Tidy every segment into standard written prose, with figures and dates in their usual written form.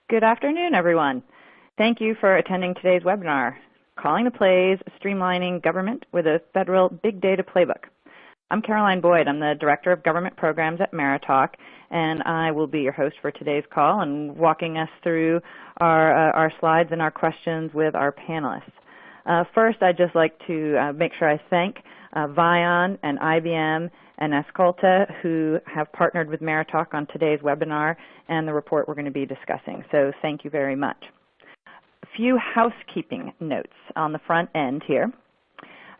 Good afternoon, everyone. Thank you for attending today's webinar, Calling the Plays, Streamlining Government with a Federal Big Data Playbook. I'm Caroline Boyd. I'm the Director of Government Programs at Maritalk, and I will be your host for today's call and walking us through our slides and our questions with our panelists. First, I'd just like to make sure I thank ViON and IBM and Escolta, who have partnered with Maritalk on today's webinar and the report we're going to be discussing. So thank you very much. A few housekeeping notes on the front end here.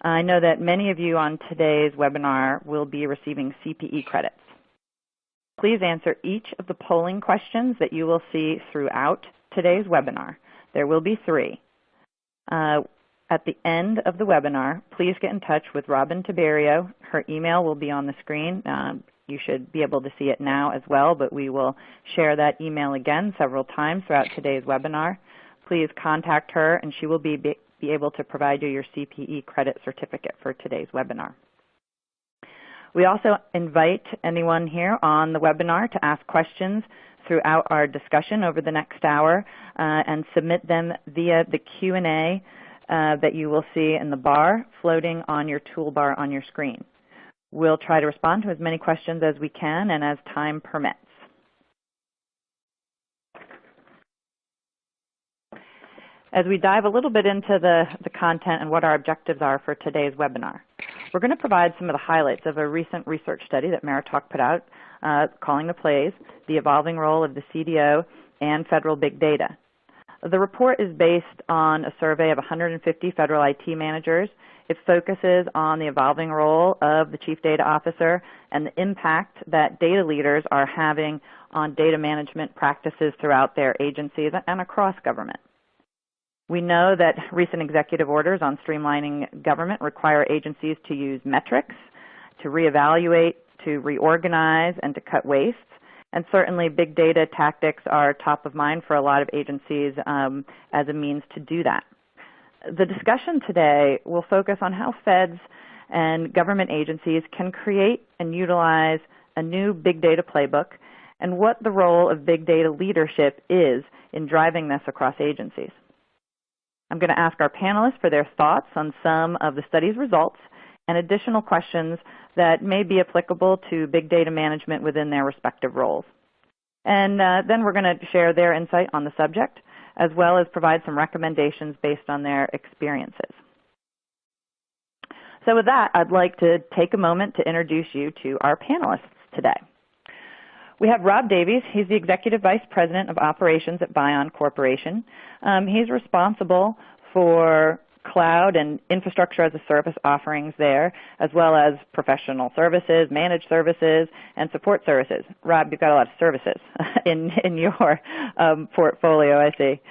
I know that many of you on today's webinar will be receiving CPE credits. Please answer each of the polling questions that you will see throughout today's webinar. There will be 3. At the end of the webinar, please get in touch with Robin Tiberio. Her email will be on the screen. You should be able to see it now as well, but we will share that email again several times throughout today's webinar. Please contact her, and she will be able to provide you your CPE credit certificate for today's webinar. We also invite anyone here on the webinar to ask questions throughout our discussion over the next hour and submit them via the Q&A that you will see in the bar floating on your toolbar on your screen. We'll try to respond to as many questions as we can and as time permits. As we dive a little bit into the content and what our objectives are for today's webinar, we're going to provide some of the highlights of a recent research study that Maritalk put out, Calling the Plays, the Evolving Role of the CDO and Federal Big Data. The report is based on a survey of 150 federal IT managers. It focuses on the evolving role of the Chief Data Officer and the impact that data leaders are having on data management practices throughout their agencies and across government. We know that recent executive orders on streamlining government require agencies to use metrics, to reevaluate, to reorganize, and to cut waste. And certainly big data tactics are top of mind for a lot of agencies as a means to do that. The discussion today will focus on how feds and government agencies can create and utilize a new big data playbook and what the role of big data leadership is in driving this across agencies. I'm going to ask our panelists for their thoughts on some of the study's results and additional questions that may be applicable to big data management within their respective roles. And then we're going to share their insight on the subject, as well as provide some recommendations based on their experiences. So with that, I'd like to take a moment to introduce you to our panelists today. We have Rob Davies. He's the Executive Vice President of Operations at ViON Corporation. He's responsible for cloud and infrastructure as a service offerings there, as well as professional services, managed services, and support services. Rob, you've got a lot of services in your portfolio, I see.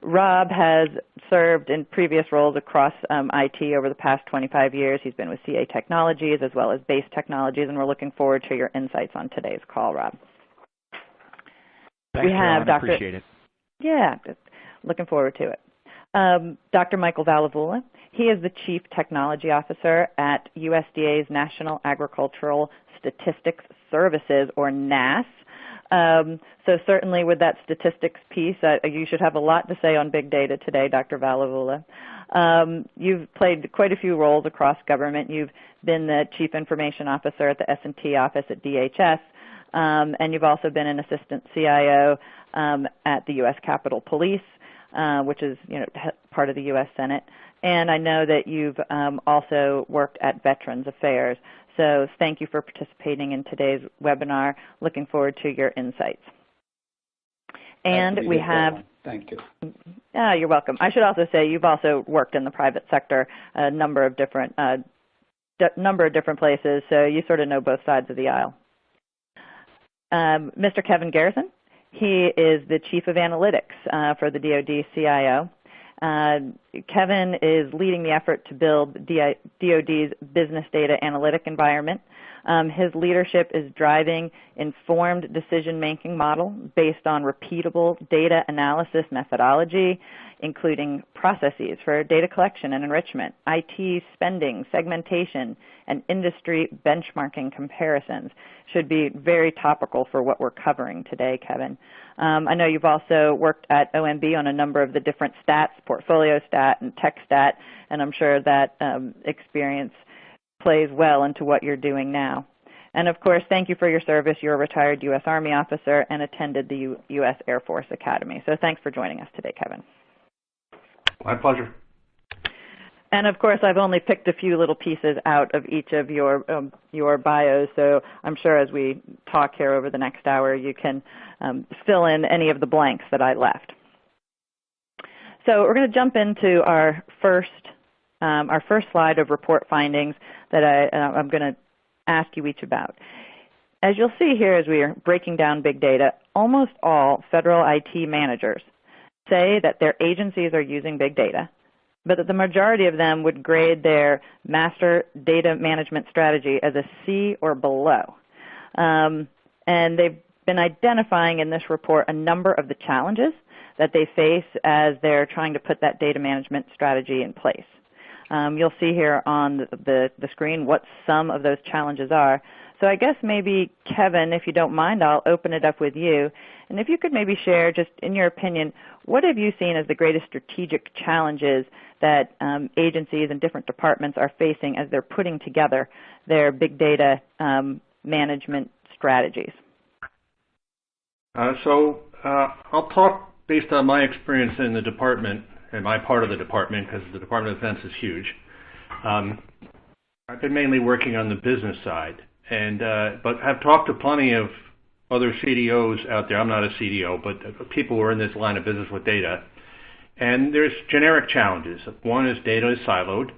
Rob has served in previous roles across IT over the past 25 years. He's been with CA Technologies as well as Base Technologies, and we're looking forward to your insights on today's call, Rob. Thanks, Caroline. I appreciate it. Yeah, looking forward to it. Dr. Michael Valivullah. He is the Chief Technology Officer at USDA's National Agricultural Statistics Services, or NASS. So certainly with that statistics piece, you should have a lot to say on big data today, Dr. Valivullah. You've played quite a few roles across government. You've been the Chief Information Officer at the S&T office at DHS, and you've also been an Assistant CIO at the U.S. Capitol Police, which is part of the U.S. Senate. And I know that you've also worked at Veterans Affairs. So thank you for participating in today's webinar. Looking forward to your insights. And we have... Thank you. You're welcome. I should also say you've also worked in the private sector a number of different places, so you sort of know both sides of the aisle. Mr. Kevin Garrison. He is the Chief of Analytics for the DoD CIO. Kevin is leading the effort to build DoD's business data analytic environment. His leadership is driving informed decision-making model based on repeatable data analysis methodology, including processes for data collection and enrichment, IT spending, segmentation, and industry benchmarking comparisons. Should be very topical for what we're covering today, Kevin. I know you've also worked at OMB on a number of the different stats, portfolio stat and tech stat, and I'm sure that experience plays well into what you're doing now. And of course, thank you for your service. You're a retired U.S. Army officer and attended the U.S. Air Force Academy. So thanks for joining us today, Kevin. My pleasure. And of course, I've only picked a few little pieces out of each of your bios, so I'm sure as we talk here over the next hour, you can fill in any of the blanks that I left. So we're going to jump into our first slide of report findings that I'm going to ask you each about. As you'll see here as we are breaking down big data, almost all federal IT managers say that their agencies are using big data, but that the majority of them would grade their master data management strategy as a C or below. And they've been identifying in this report a number of the challenges that they face as they're trying to put that data management strategy in place. You'll see here on the screen what some of those challenges are. So I guess maybe, Kevin, if you don't mind, I'll open it up with you. And if you could maybe share, just in your opinion, what have you seen as the greatest strategic challenges that agencies and different departments are facing as they're putting together their big data management strategies? I'll talk based on my experience in the department and my part of the department, because the Department of Defense is huge. I've been mainly working on the business side, but I've talked to plenty of other CDOs out there. I'm not a CDO, but people who are in this line of business with data. And there's generic challenges. One is data is siloed,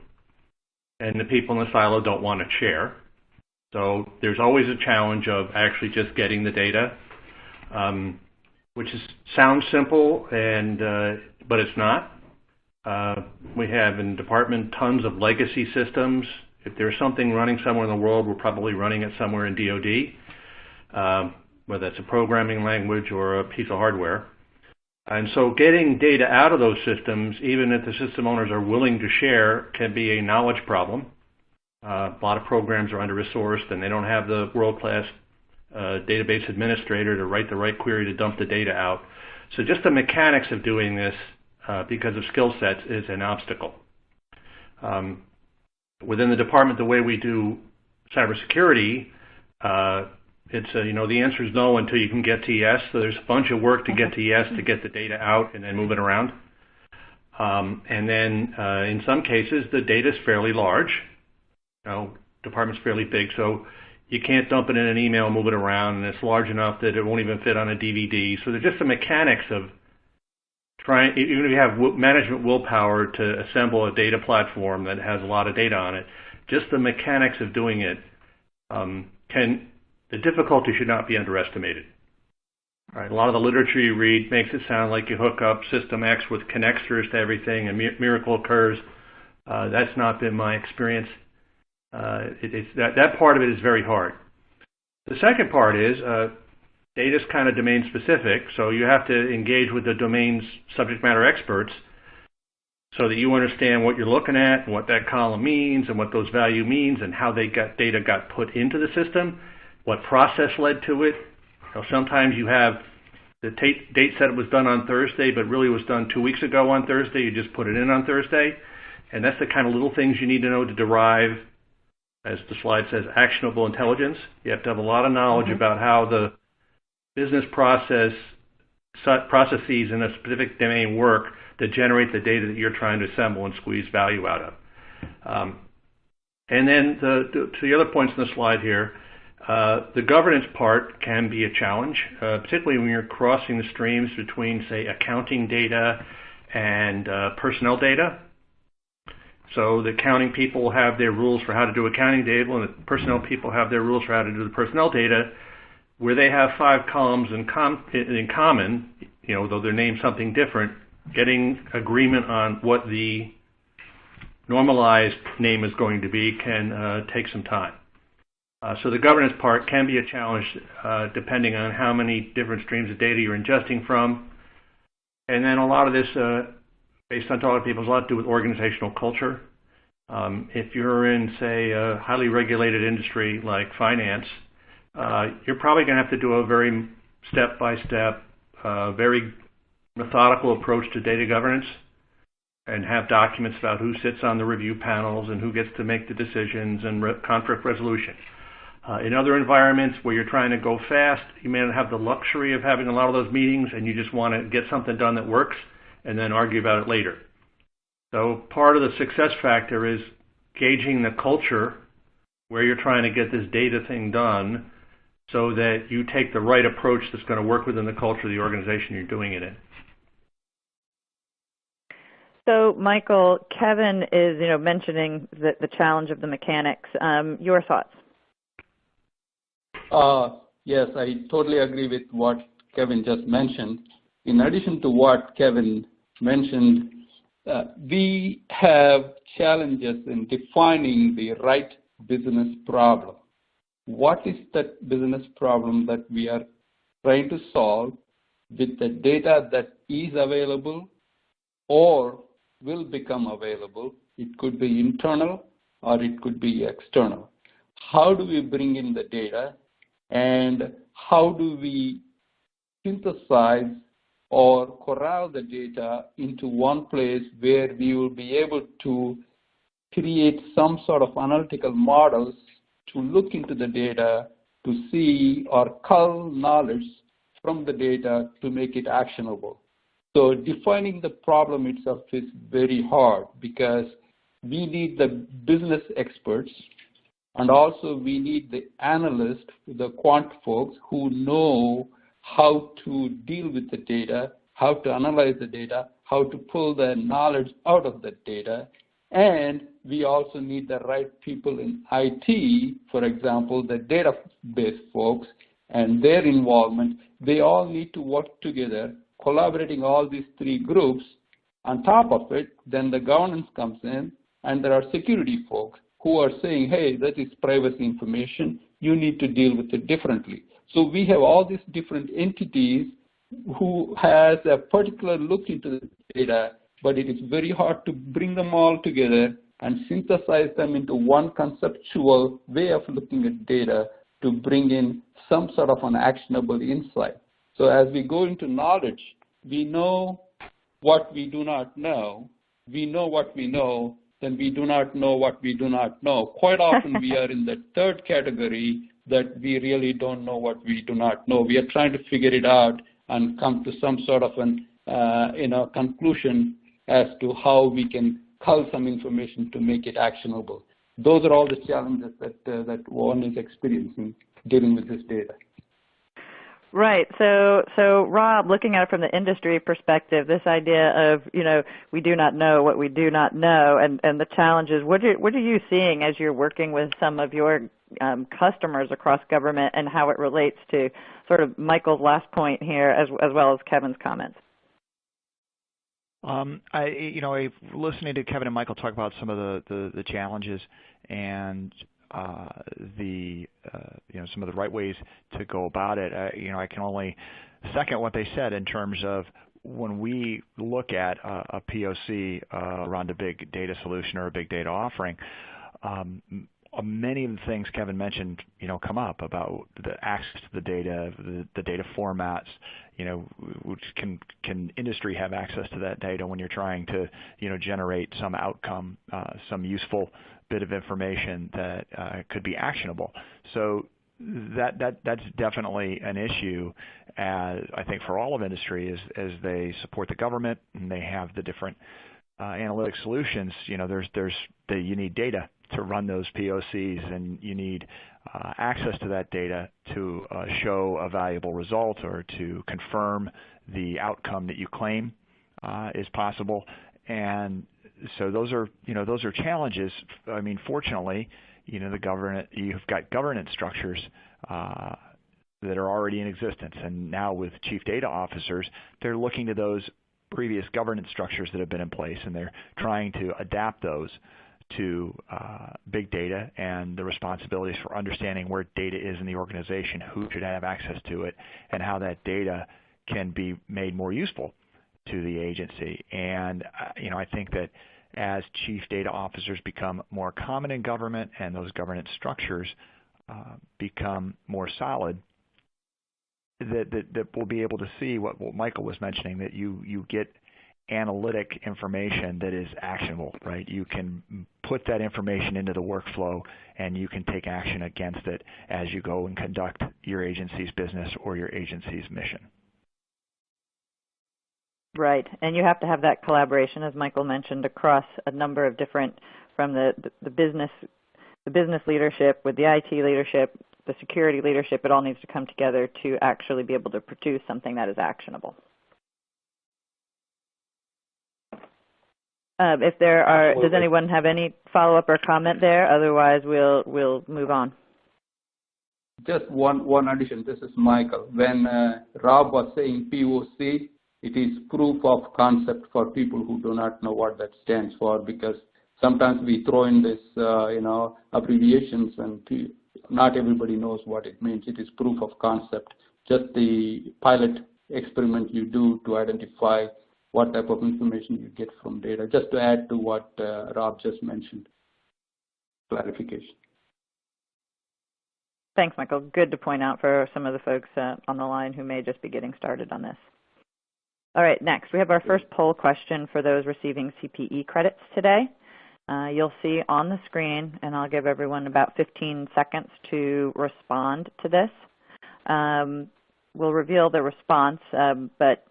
and the people in the silo don't want to share. So there's always a challenge of actually just getting the data, which sounds simple, but it's not. We have in the department tons of legacy systems. If there's something running somewhere in the world, we're probably running it somewhere in DoD, whether it's a programming language or a piece of hardware. And so getting data out of those systems, even if the system owners are willing to share, can be a knowledge problem. A lot of programs are under-resourced, and they don't have the world-class database administrator to write the right query to dump the data out. So just the mechanics of doing this, because of skill sets, is an obstacle. Within the department, the way we do cybersecurity, the answer is no until you can get to yes. So there's a bunch of work to get to yes, to get the data out and then move it around. And then in some cases, the data is fairly large. Department's fairly big, so you can't dump it in an email and move it around, and it's large enough that it won't even fit on a DVD. So there's just the mechanics of even if you have management willpower to assemble a data platform that has a lot of data on it, just the mechanics of doing it, the difficulty should not be underestimated. All right, a lot of the literature you read makes it sound like you hook up System X with connectors to everything and miracle occurs. That's not been my experience. That part of it is very hard. The second part is data is kind of domain specific, so you have to engage with the domain's subject matter experts so that you understand what you're looking at and what that column means and what those value means and how data got put into the system, what process led to it. Sometimes you have the date said it was done on Thursday, but really was done 2 weeks ago on Thursday. You just put it in on Thursday. And that's the kind of little things you need to know to derive, as the slide says, actionable intelligence. You have to have a lot of knowledge about how the business processes in a specific domain work to generate the data that you're trying to assemble and squeeze value out of. And then to the other points in the slide here, the governance part can be a challenge, particularly when you're crossing the streams between, say, accounting data and personnel data. So the accounting people have their rules for how to do accounting data, and the personnel people have their rules for how to do the personnel data, where they have 5 columns in common, though they're named something different. getting agreement on what the normalized name is going to be can take some time. So the governance part can be a challenge depending on how many different streams of data you're ingesting from. And then a lot of this, based on talking to people, has a lot to do with organizational culture. If you're in, say, a highly regulated industry like finance, you're probably going to have to do a very step-by-step, very methodical approach to data governance and have documents about who sits on the review panels and who gets to make the decisions and conflict resolution. In other environments where you're trying to go fast, you may not have the luxury of having a lot of those meetings and you just want to get something done that works and then argue about it later. So part of the success factor is gauging the culture where you're trying to get this data thing done so that you take the right approach that's going to work within the culture of the organization you're doing it in. So, Michael, Kevin is, mentioning the challenge of the mechanics. Your thoughts? Yes, I totally agree with what Kevin just mentioned. In addition to what Kevin mentioned, we have challenges in defining the right business problem. What is that business problem that we are trying to solve with the data that is available or will become available? It could be internal or it could be external. How do we bring in the data, and how do we synthesize or corral the data into one place where we will be able to create some sort of analytical models to look into the data to see or cull knowledge from the data to make it actionable. So defining the problem itself is very hard because we need the business experts, and also we need the analysts, the quant folks who know how to deal with the data, how to analyze the data, how to pull the knowledge out of the data. And we also need the right people in IT, for example, the database folks and their involvement. They all need to work together, collaborating all these three groups. On top of it, then the governance comes in, and there are security folks who are saying, hey, that is privacy information. You need to deal with it differently. So we have all these different entities who has a particular look into the data, but it is very hard to bring them all together and synthesize them into one conceptual way of looking at data to bring in some sort of an actionable insight. So as we go into knowledge, we know what we do not know. We know what we know, then we do not know what we do not know. Quite often we are in the third category, that we really don't know what we do not know. We are trying to figure it out and come to some sort of an conclusion as to how we can cull some information to make it actionable. Those are all the challenges that one is experiencing dealing with this data. Right. So Rob, looking at it from the industry perspective, this idea of, we do not know what we do not know, and the challenges, what are you seeing as you're working with some of your customers across government, and how it relates to sort of Michael's last point here as well as Kevin's comments? Listening to Kevin and Michael talk about some of the challenges and some of the right ways to go about it. I can only second what they said in terms of when we look at a POC around a big data solution or a big data offering. Many of the things Kevin mentioned, come up about the access to the data, the data formats. Which can industry have access to that data when you're trying to, generate some outcome, some useful bit of information that could be actionable. So that's definitely an issue, as I think for all of industry, as they support the government and they have the different analytic solutions. You need data to run those POCs, and you need access to that data to show a valuable result or to confirm the outcome that you claim is possible. And so those are challenges. I mean, fortunately, you've got governance structures that are already in existence, and now with chief data officers, they're looking to those previous governance structures that have been in place, and they're trying to adapt those to big data and the responsibilities for understanding where data is in the organization, who should have access to it, and how that data can be made more useful to the agency. And I think that as chief data officers become more common in government and those governance structures become more solid, that we'll be able to see what Michael was mentioning, that you get analytic information that is actionable, right? You can put that information into the workflow and you can take action against it as you go and conduct your agency's business or your agency's mission. Right, and you have to have that collaboration, as Michael mentioned, across a number of different, from the business leadership with the IT leadership, the security leadership. It all needs to come together to actually be able to produce something that is actionable. If there are, does anyone have any follow-up or comment there? Otherwise, we'll move on. Just one addition. This is Michael. When Rob was saying POC, it is proof of concept for people who do not know what that stands for, because sometimes we throw in this, abbreviations, and not everybody knows what it means. It is proof of concept, just the pilot experiment you do to identify what type of information you get from data, just to add to what Rob just mentioned. Clarification. Thanks, Michael. Good to point out for some of the folks on the line who may just be getting started on this. All right, next, we have our first poll question for those receiving CPE credits today. You'll see on the screen, and I'll give everyone about 15 seconds to respond to this. We'll reveal the response, but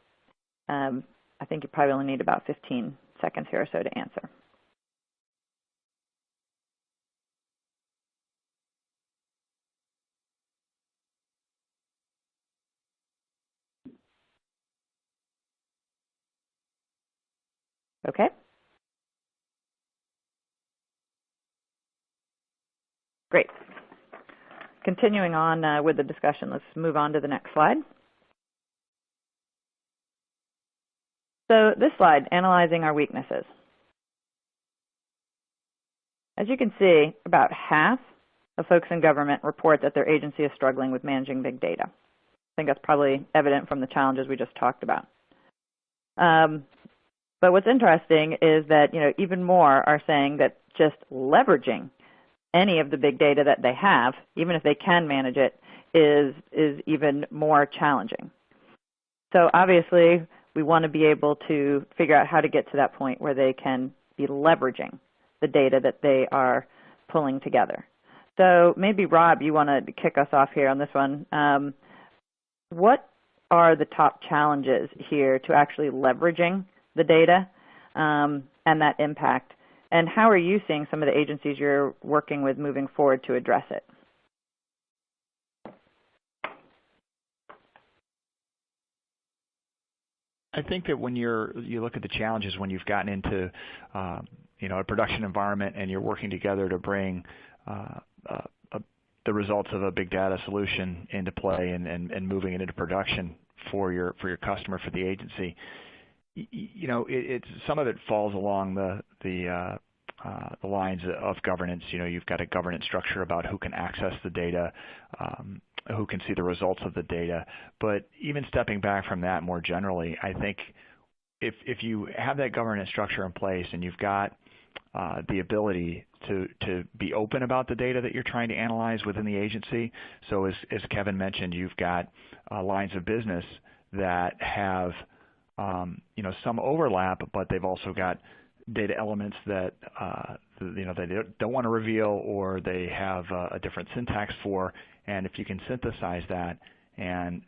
I think you probably only need about 15 seconds here or so to answer. Okay. Great. Continuing on with the discussion, let's move on to the next slide. So this slide, analyzing our weaknesses. As you can see, about half of folks in government report that their agency is struggling with managing big data. I think that's probably evident from the challenges we just talked about. But what's interesting is that even more are saying that just leveraging any of the big data that they have, even if they can manage it, is even more challenging. So obviously, we want to be able to figure out how to get to that point where they can be leveraging the data that they are pulling together. So maybe, Rob, you want to kick us off here on this one. What are the top challenges here to actually leveraging the data and that impact? And how are you seeing some of the agencies you're working with moving forward to address it? I think that when you look at the challenges when you've gotten into a production environment and you're working together to bring the results of a big data solution into play and moving it into production for your customer, for the agency, some of it falls along the lines of governance. You've got a governance structure about who can access the data, who can see the results of the data. But even stepping back from that more generally, I think if you have that governance structure in place and you've got the ability to be open about the data that you're trying to analyze within the agency. So as Kevin mentioned, you've got lines of business that have some overlap, but they've also got data elements that they don't want to reveal, or they have a different syntax for. And if you can synthesize that and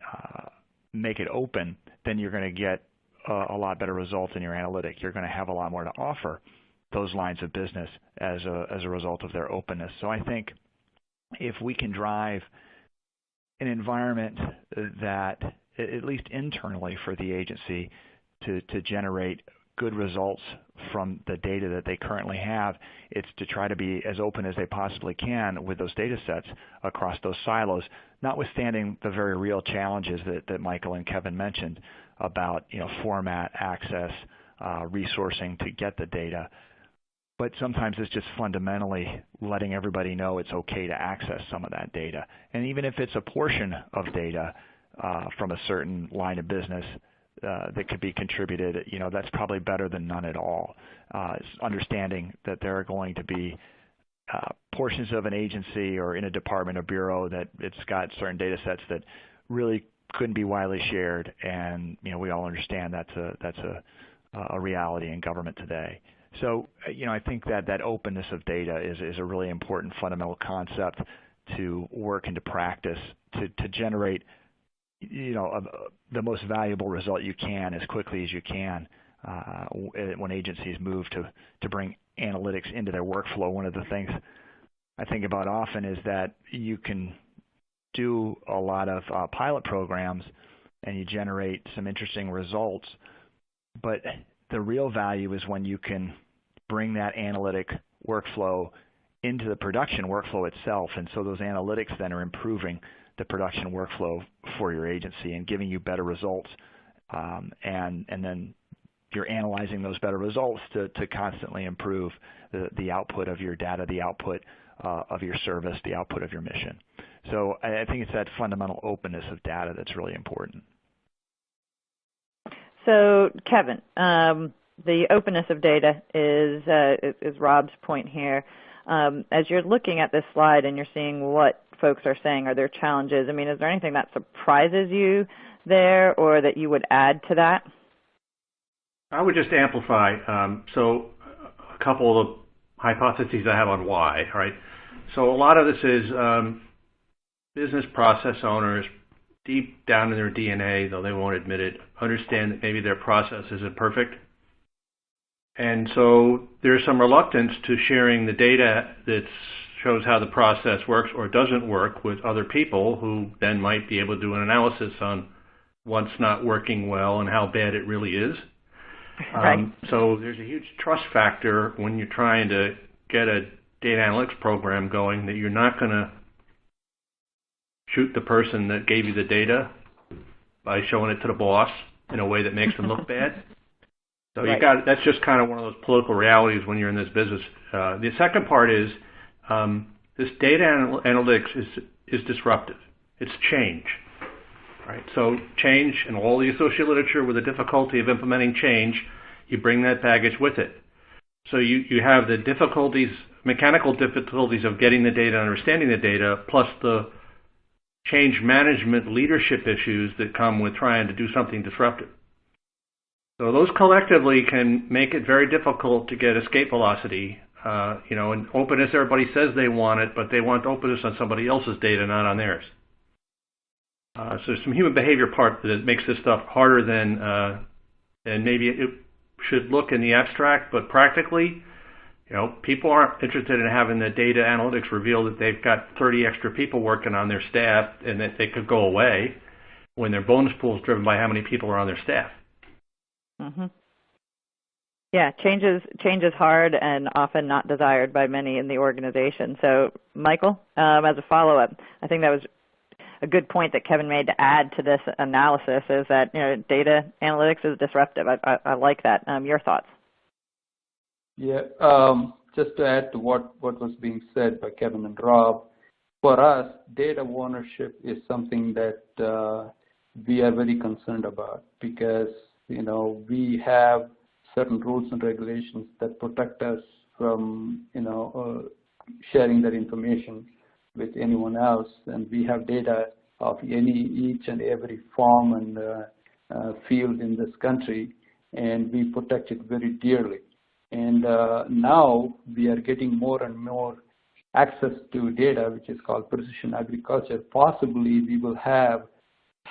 make it open, then you're going to get a lot better results in your analytic. You're going to have a lot more to offer those lines of business as a result of their openness. So I think if we can drive an environment that, at least internally for the agency, to generate good results from the data that they currently have, it's to try to be as open as they possibly can with those data sets across those silos, notwithstanding the very real challenges that Michael and Kevin mentioned. about format, access, resourcing to get the data. But sometimes it's just fundamentally letting everybody know it's okay to access some of that data. And even if it's a portion of data from a certain line of business that could be contributed, that's probably better than none at all. It's understanding that there are going to be portions of an agency or in a department or bureau that it's got certain data sets that really couldn't be widely shared, and we all understand that's a reality in government today. So I think that openness of data is a really important fundamental concept to work into practice to generate the most valuable result you can as quickly as you can when agencies move to bring analytics into their workflow. One of the things I think about often is that you can do a lot of pilot programs and you generate some interesting results, but the real value is when you can bring that analytic workflow into the production workflow itself, and so those analytics then are improving the production workflow for your agency and giving you better results, and then you're analyzing those better results to constantly improve the output of your data, the output of your service, the output of your mission. So I think it's that fundamental openness of data that's really important. So Kevin, the openness of data is Rob's point here. As you're looking at this slide and you're seeing what folks are saying are their challenges, I mean, is there anything that surprises you there or that you would add to that? I would just amplify. So a couple of hypotheses I have on why, right? So a lot of this is business process owners, deep down in their DNA, though they won't admit it, understand that maybe their process isn't perfect. And so there's some reluctance to sharing the data that shows how the process works or doesn't work with other people who then might be able to do an analysis on what's not working well and how bad it really is. Right. So there's a huge trust factor when you're trying to get a data analytics program going that you're not going to shoot the person that gave you the data by showing it to the boss in a way that makes them look bad. So right. That's just kind of one of those political realities when you're in this business. The second part is this data analytics is disruptive. It's change. Right? So change and all the associated literature with the difficulty of implementing change, you bring that baggage with it. So you have the difficulties, mechanical difficulties of getting the data and understanding the data, plus the change management leadership issues that come with trying to do something disruptive. So those collectively can make it very difficult to get escape velocity. And openness, everybody says they want it, but they want openness on somebody else's data, not on theirs. So there's some human behavior part that makes this stuff harder than maybe it should look in the abstract, but practically, people aren't interested in having the data analytics reveal that they've got 30 extra people working on their staff and that they could go away when their bonus pool is driven by how many people are on their staff. Mm-hmm. Yeah, change is hard and often not desired by many in the organization. So, Michael, as a follow-up, I think that was a good point that Kevin made to add to this analysis is that data analytics is disruptive. I like that. Your thoughts? Yeah, just to add to what was being said by Kevin and Rob, for us, data ownership is something that we are very concerned about because we have certain rules and regulations that protect us from sharing that information with anyone else, and we have data of each and every farm and field in this country, and we protect it very dearly. And now we are getting more and more access to data, which is called precision agriculture. Possibly we will have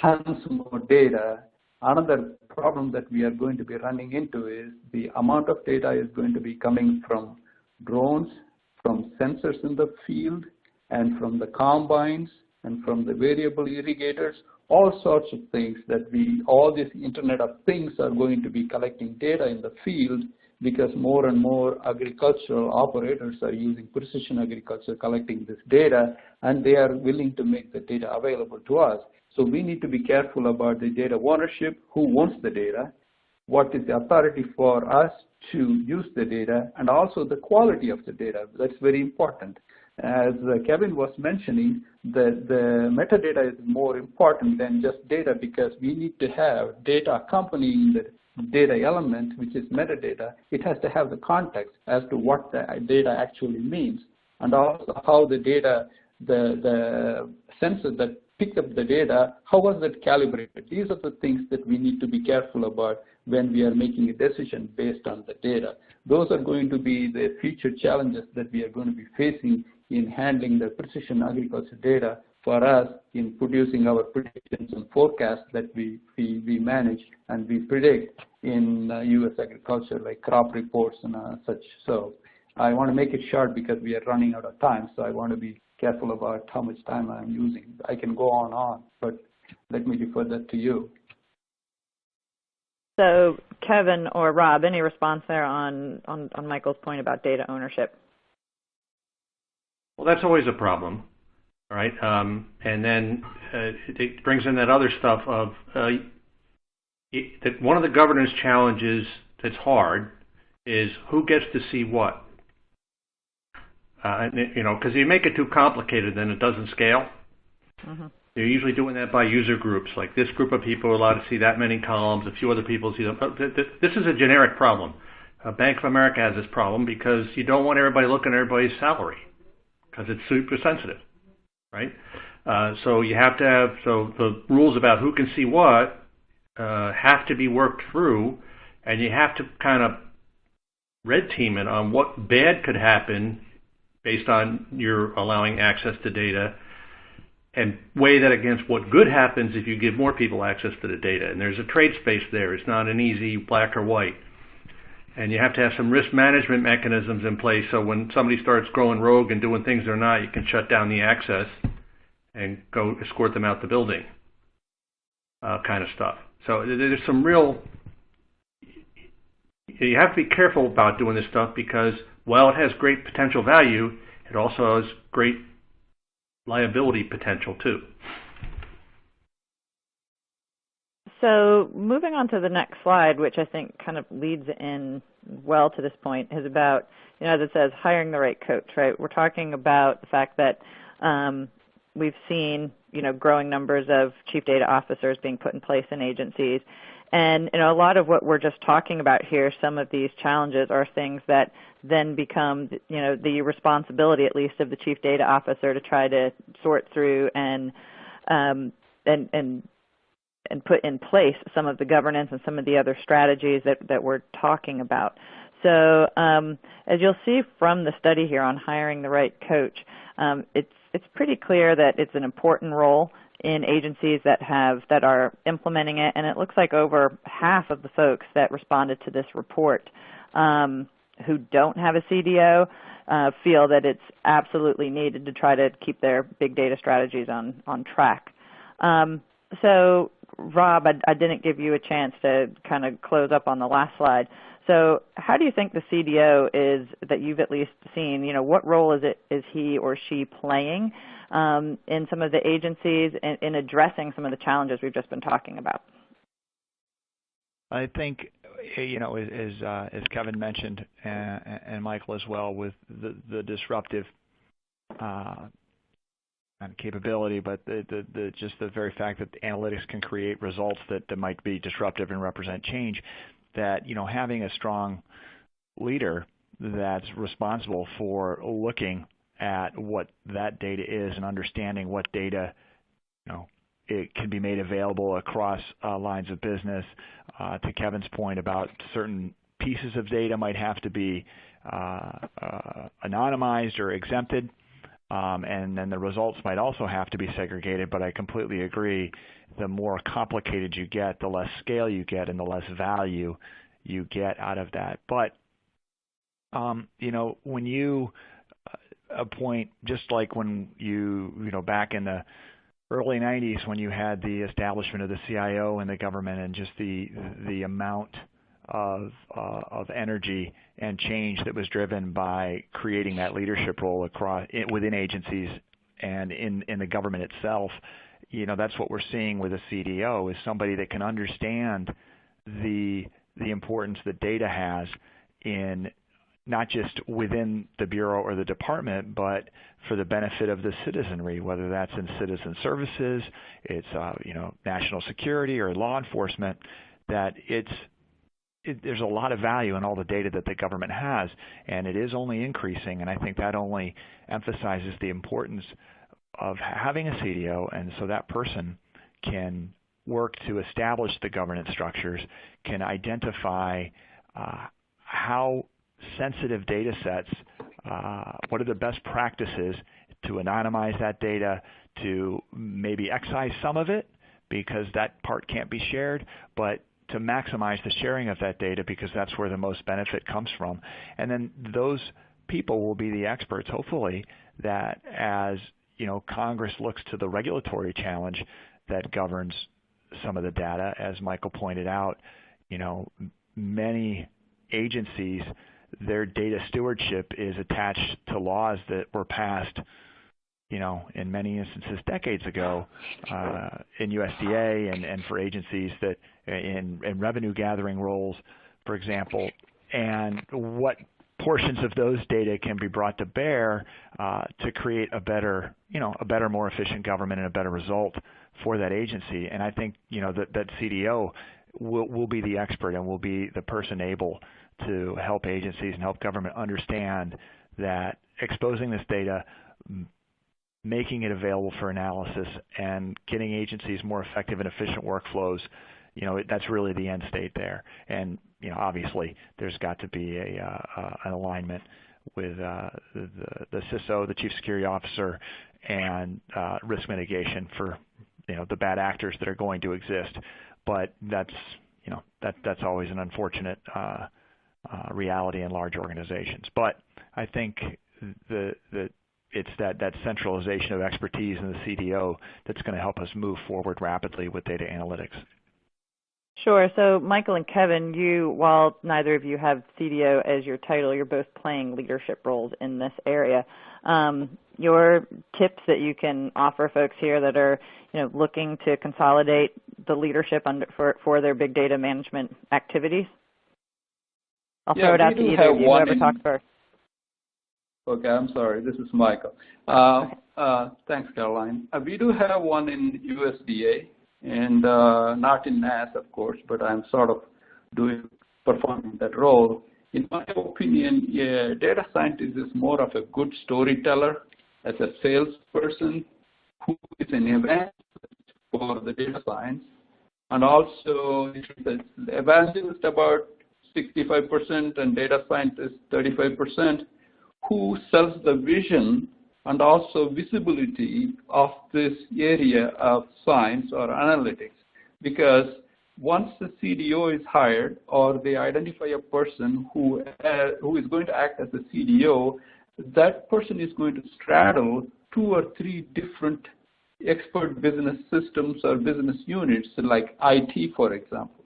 tons more data. Another problem that we are going to be running into is the amount of data is going to be coming from drones, from sensors in the field, and from the combines, and from the variable irrigators, all sorts of things that all this Internet of Things are going to be collecting data in the field because more and more agricultural operators are using precision agriculture collecting this data, and they are willing to make the data available to us. So we need to be careful about the data ownership, who owns the data, what is the authority for us to use the data, and also the quality of the data. That's very important. As Kevin was mentioning, the metadata is more important than just data because we need to have data accompanying the data element, which is metadata. It has to have the context as to what the data actually means, and also how the data, the sensor that picked up the data, how was it calibrated? These are the things that we need to be careful about when we are making a decision based on the data. Those are going to be the future challenges that we are going to be facing in handling the precision agriculture data for us in producing our predictions and forecasts that we manage and we predict in U.S. agriculture, like crop reports and such. So I want to make it short because we are running out of time, so I want to be careful about how much time I'm using. I can go on, but let me defer that to you. So Kevin or Rob, any response there on Michael's point about data ownership? Well, that's always a problem, all right? And then it brings in that other stuff of that one of the governance challenges that's hard is who gets to see what. Because you make it too complicated, then it doesn't scale. Mm-hmm. You're usually doing that by user groups, like this group of people are allowed to see that many columns, a few other people see them. This is a generic problem. Bank of America has this problem because you don't want everybody looking at everybody's salary because it's super sensitive, right? So you have to have, so the rules about who can see what have to be worked through, and you have to kind of red team it on what bad could happen based on your allowing access to data, and weigh that against what good happens if you give more people access to the data. And there's a trade space there. It's not an easy black or white. And you have to have some risk management mechanisms in place so when somebody starts growing rogue and doing things they're not, you can shut down the access and go escort them out the building, kind of stuff. So there's some real, you have to be careful about doing this stuff because while it has great potential value, it also has great liability potential too. So moving on to the next slide, which I think kind of leads in well to this point, is about, as it says, hiring the right coach, right? We're talking about the fact that we've seen, growing numbers of chief data officers being put in place in agencies. And, a lot of what we're just talking about here, some of these challenges are things that then become, the responsibility, at least, of the chief data officer to try to sort through and put in place some of the governance and some of the other strategies that we're talking about. So as you'll see from the study here on hiring the right coach, it's pretty clear that it's an important role in agencies that are implementing it, and it looks like over half of the folks that responded to this report who don't have a CDO feel that it's absolutely needed to try to keep their big data strategies on track. So Rob, I didn't give you a chance to kind of close up on the last slide. So how do you think the CDO is, that you've at least seen, what role is he or she playing in some of the agencies in addressing some of the challenges we've just been talking about? I think, as Kevin mentioned, and Michael as well, with the disruptive capability, but just the very fact that the analytics can create results that might be disruptive and represent change, that having a strong leader that's responsible for looking at what that data is and understanding what data it can be made available across lines of business. To Kevin's point about certain pieces of data might have to be anonymized or exempted. And then the results might also have to be segregated, but I completely agree. The more complicated you get, the less scale you get and the less value you get out of that. But, when you appoint, just like when back in the early 90s when you had the establishment of the CIO in the government and just the amount of energy and change that was driven by creating that leadership role within agencies and in the government itself, that's what we're seeing with a CDO, is somebody that can understand the importance that data has in not just within the bureau or the department, but for the benefit of the citizenry, whether that's in citizen services, it's national security or law enforcement, that there's a lot of value in all the data that the government has, and it is only increasing, and I think that only emphasizes the importance of having a CDO, and so that person can work to establish the governance structures, can identify how sensitive data sets, what are the best practices to anonymize that data, to maybe excise some of it because that part can't be shared, but to maximize the sharing of that data because that's where the most benefit comes from. And then those people will be the experts, hopefully, that as Congress looks to the regulatory challenge that governs some of the data, as Michael pointed out, many agencies, their data stewardship is attached to laws that were passed, in many instances decades ago in USDA and for agencies that in revenue gathering roles, for example, and what portions of those data can be brought to bear to create a better, more efficient government and a better result for that agency. And I think, that CDO will be the expert and will be the person able to help agencies and help government understand that exposing this data, making it available for analysis, and getting agencies more effective and efficient workflows, that's really the end state there. And obviously, there's got to be an alignment with the CISO, the Chief Security Officer, and risk mitigation for the bad actors that are going to exist. But that's always an unfortunate reality in large organizations. But I think it's that centralization of expertise in the CDO that's going to help us move forward rapidly with data analytics. Sure. So Michael and Kevin, while neither of you have CDO as your title, you're both playing leadership roles in this area. Your tips that you can offer folks here that are looking to consolidate the leadership for their big data management activities? I'll throw it out to either of you, whoever talks first. Okay, I'm sorry. This is Michael. Thanks, Caroline. We do have one in USDA, and not in NAS, of course, but I'm sort of performing that role. In my opinion, data scientist is more of a good storyteller as a salesperson who is an evangelist for the data science, and also the evangelist about 65% and data scientist 35%, who sells the vision and also visibility of this area of science or analytics. Because once the CDO is hired or they identify a person who is going to act as a CDO, that person is going to straddle 2 or 3 different expert business systems or business units, like IT, for example,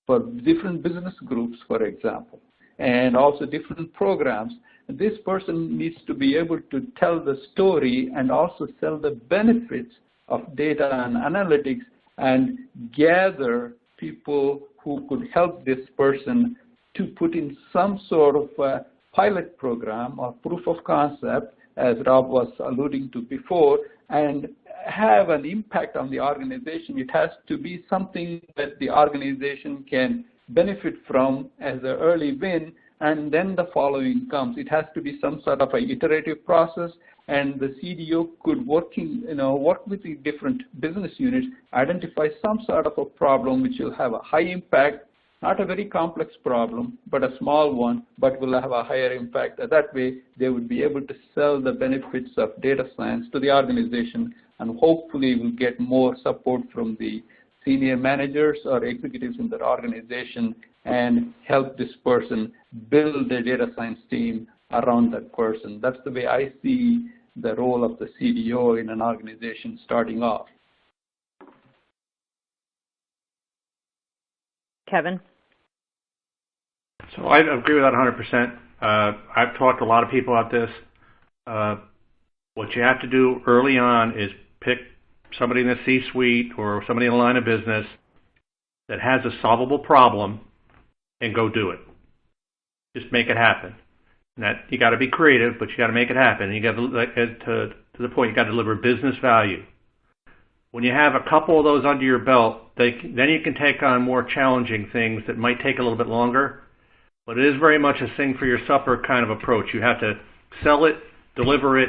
for different business groups, for example, and also different programs. This person needs to be able to tell the story and also sell the benefits of data and analytics and gather people who could help this person to put in some sort of a pilot program or proof of concept, as Rob was alluding to before, and have an impact on the organization. It has to be something that the organization can benefit from as an early win, and then the following comes. It has to be some sort of an iterative process, and the CDO could work with the different business units, identify some sort of a problem which will have a high impact, not a very complex problem, but a small one, but will have a higher impact. That way, they would be able to sell the benefits of data science to the organization, and hopefully will get more support from the senior managers or executives in their organization and help this person build a data science team around that person. That's the way I see the role of the CDO in an organization starting off. Kevin? So I agree with that 100%. I've talked to a lot of people about this. What you have to do early on is pick somebody in the C-suite or somebody in the line of business that has a solvable problem and go do it. Just make it happen. And that you got to be creative, but you got to make it happen. And you got to the point, you got to deliver business value. When you have a couple of those under your belt, then you can take on more challenging things that might take a little bit longer. But it is very much a sing for your supper kind of approach. You have to sell it, deliver it,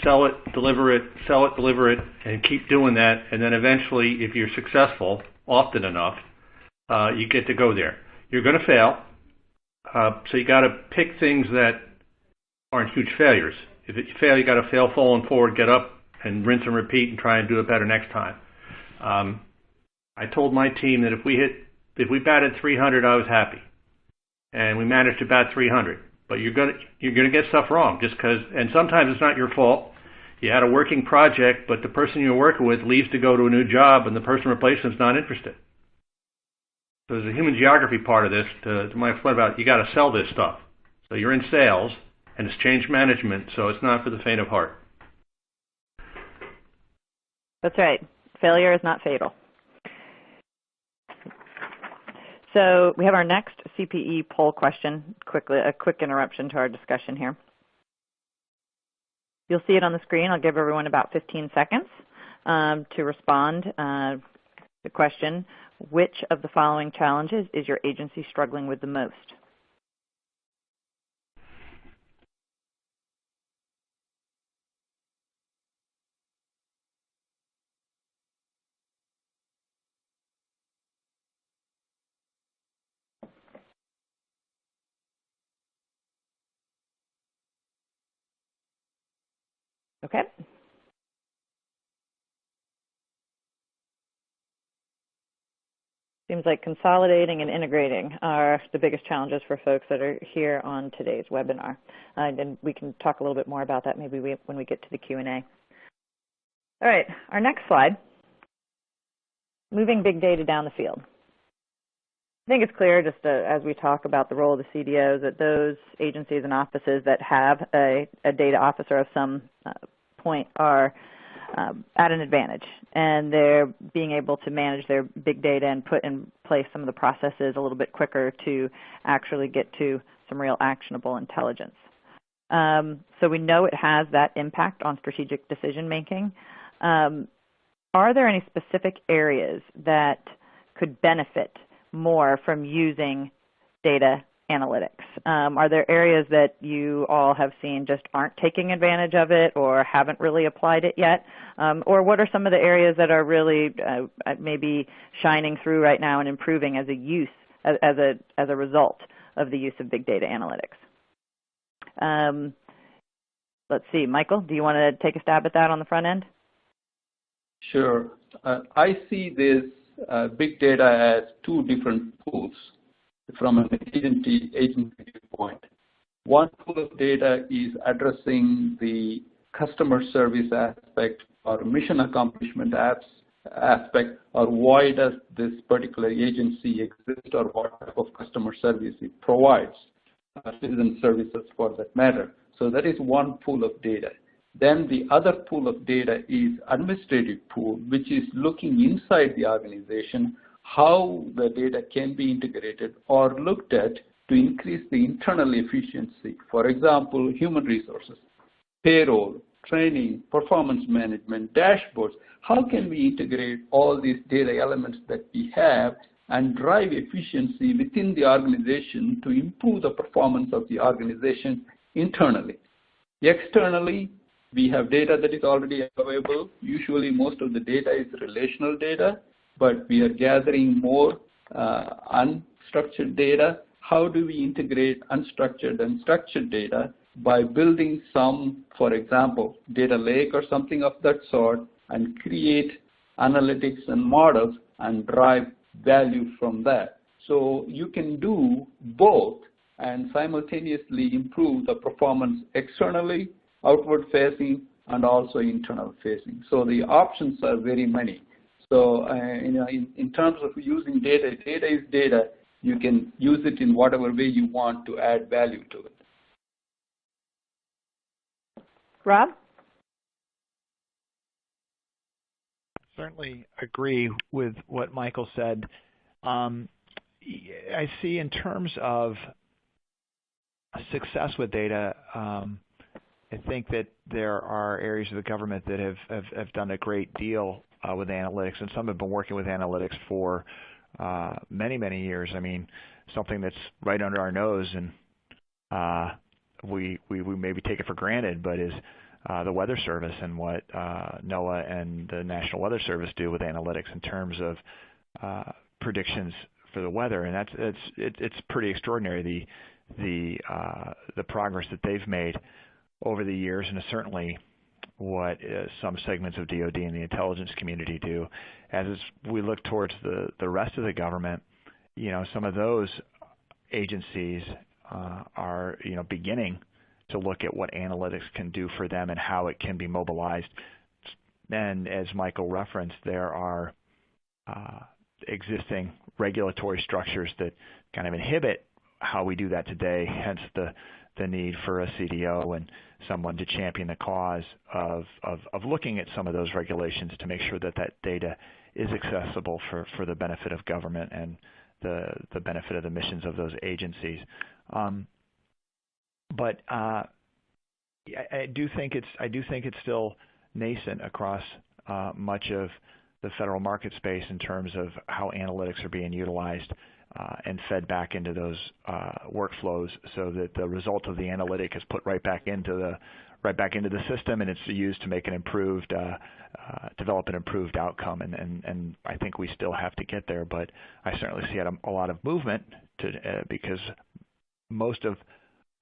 sell it, deliver it, sell it, deliver it, and keep doing that. And then eventually, if you're successful often enough, you get to go there. You're going to fail, so you got to pick things that aren't huge failures. If you fail, you got to fail falling forward, get up, and rinse and repeat, and try and do it better next time. I told my team that if we batted 300, I was happy, and we managed to bat 300. But you're gonna get stuff wrong just because, and sometimes it's not your fault. You had a working project, but the person you're working with leaves to go to a new job, and the person replacing is not interested. So there's a human geography part of this. To my point about you got to sell this stuff. So you're in sales, and it's change management, so it's not for the faint of heart. That's right. Failure is not fatal. So we have our next CPE poll question. A quick interruption to our discussion here. You'll see it on the screen. I'll give everyone about 15 seconds to respond to the question, which of the following challenges is your agency struggling with the most? Okay. Seems like consolidating and integrating are the biggest challenges for folks that are here on today's webinar. And we can talk a little bit more about that maybe when we get to the Q&A. All right, our next slide, moving big data down the field. I think it's clear just as we talk about the role of the CDOs that those agencies and offices that have a data officer of some point are at an advantage, and they're being able to manage their big data and put in place some of the processes a little bit quicker to actually get to some real actionable intelligence. So we know it has that impact on strategic decision making. Are there any specific areas that could benefit more from using data analytics? Are there areas that you all have seen just aren't taking advantage of it or haven't really applied it yet? Or what are some of the areas that are really maybe shining through right now and improving as a result of the use of big data analytics? Let's see, Michael, do you want to take a stab at that on the front end? Sure. I see this big data as two different pools from an agency viewpoint. One pool of data is addressing the customer service aspect or mission accomplishment aspect, or why does this particular agency exist, or what type of customer service it provides, citizen services for that matter. So that is one pool of data. Then the other pool of data is administrative pool, which is looking inside the organization how the data can be integrated or looked at to increase the internal efficiency. For example, human resources, payroll, training, performance management, dashboards. How can we integrate all these data elements that we have and drive efficiency within the organization to improve the performance of the organization internally? Externally, we have data that is already available. Usually most of the data is relational data, but we are gathering more unstructured data. How do we integrate unstructured and structured data? By building some, for example, data lake or something of that sort, and create analytics and models and drive value from that. So you can do both and simultaneously improve the performance externally, outward facing, and also internal facing. So the options are very many. So in terms of using data, data is data. You can use it in whatever way you want to add value to it. Rob? certainly agree with what Michael said. I see in terms of success with data, I think that there are areas of the government that have done a great deal with analytics, and some have been working with analytics for many, many years. I mean, something that's right under our nose, and we maybe take it for granted, but is the Weather Service and what NOAA and the National Weather Service do with analytics in terms of predictions for the weather, and it's pretty extraordinary the progress that they've made over the years, and certainly what some segments of DoD and the intelligence community do. As we look towards the rest of the government, some of those agencies are beginning to look at what analytics can do for them and how it can be mobilized. And as Michael referenced, there are existing regulatory structures that kind of inhibit how we do that today, hence the need for a CDO and someone to champion the cause of looking at some of those regulations to make sure that that data is accessible for the benefit of government and the benefit of the missions of those agencies. But I do think it's still nascent across much of the federal market space in terms of how analytics are being utilized and fed back into those workflows, so that the result of the analytic is put right back into the system, and it's used to make an improved, develop an improved outcome. And I think we still have to get there, but I certainly see a lot of movement because most of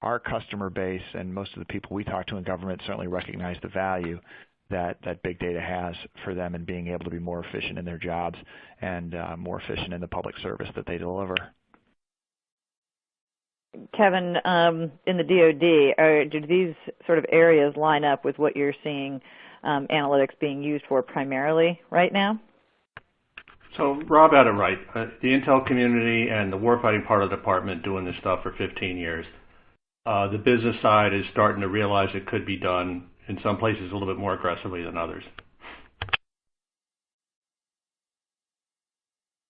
our customer base and most of the people we talk to in government certainly recognize the value that big data has for them in being able to be more efficient in their jobs and more efficient in the public service that they deliver. Kevin, in the DoD, do these sort of areas line up with what you're seeing analytics being used for primarily right now? So Rob had it right. The intel community and the warfighting part of the department doing this stuff for 15 years. The business side is starting to realize it could be done in some places a little bit more aggressively than others.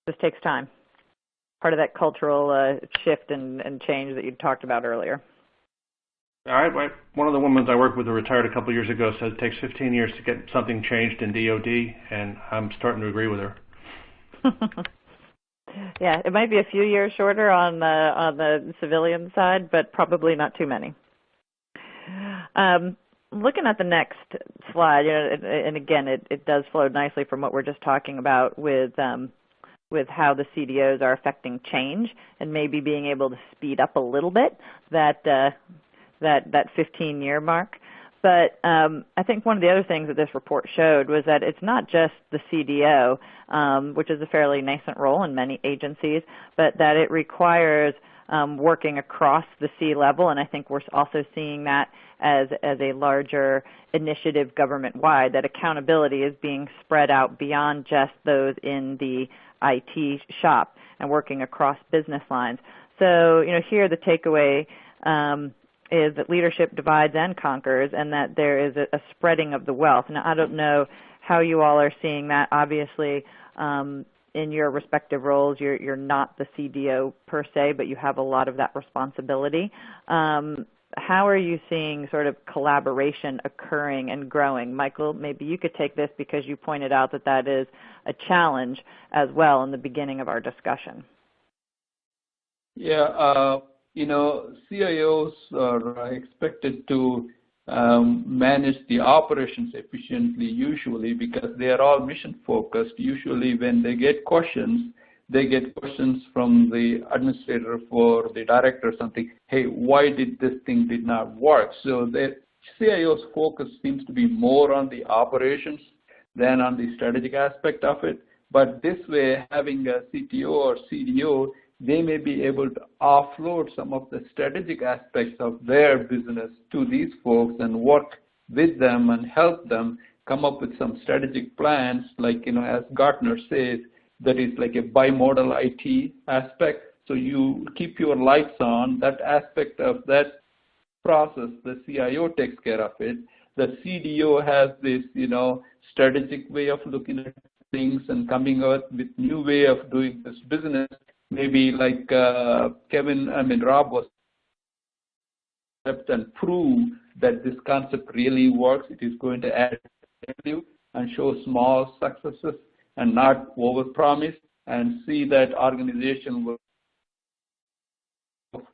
This takes time. Part of that cultural shift and change that you talked about earlier. One of the women I worked with who retired a couple years ago said it takes 15 years to get something changed in DoD, and I'm starting to agree with her. Yeah, it might be a few years shorter on the civilian side, but probably not too many. Looking at the next slide, and again, it does flow nicely from what we're just talking about with how the CDOs are affecting change and maybe being able to speed up a little bit that 15-year mark. But I think one of the other things that this report showed was that it's not just the CDO, which is a fairly nascent role in many agencies, but that it requires working across the C-level, and I think we're also seeing that as a larger initiative government-wide, that accountability is being spread out beyond just those in the IT shop and working across business lines. So, here the takeaway is that leadership divides and conquers, and that there is a spreading of the wealth. Now, I don't know how you all are seeing that. Obviously, in your respective roles, you're not the CDO per se, but you have a lot of that responsibility. How are you seeing sort of collaboration occurring and growing? Michael, maybe you could take this because you pointed out that is a challenge as well in the beginning of our discussion. Yeah, CIOs are expected to manage the operations efficiently usually because they are all mission focused. Usually when they get questions from the administrator or the director or something, hey, why did this thing did not work? So the CIO's focus seems to be more on the operations than on the strategic aspect of it. But this way, having a CTO or CDO, they may be able to offload some of the strategic aspects of their business to these folks and work with them and help them come up with some strategic plans, like, as Gartner says, that is like a bimodal IT aspect. So you keep your lights on, that aspect of that process, the CIO takes care of it. The CDO has this, strategic way of looking at things and coming up with new way of doing this business. Maybe like Rob was and prove that this concept really works. It is going to add value and show small successes and not overpromise, and see that organization will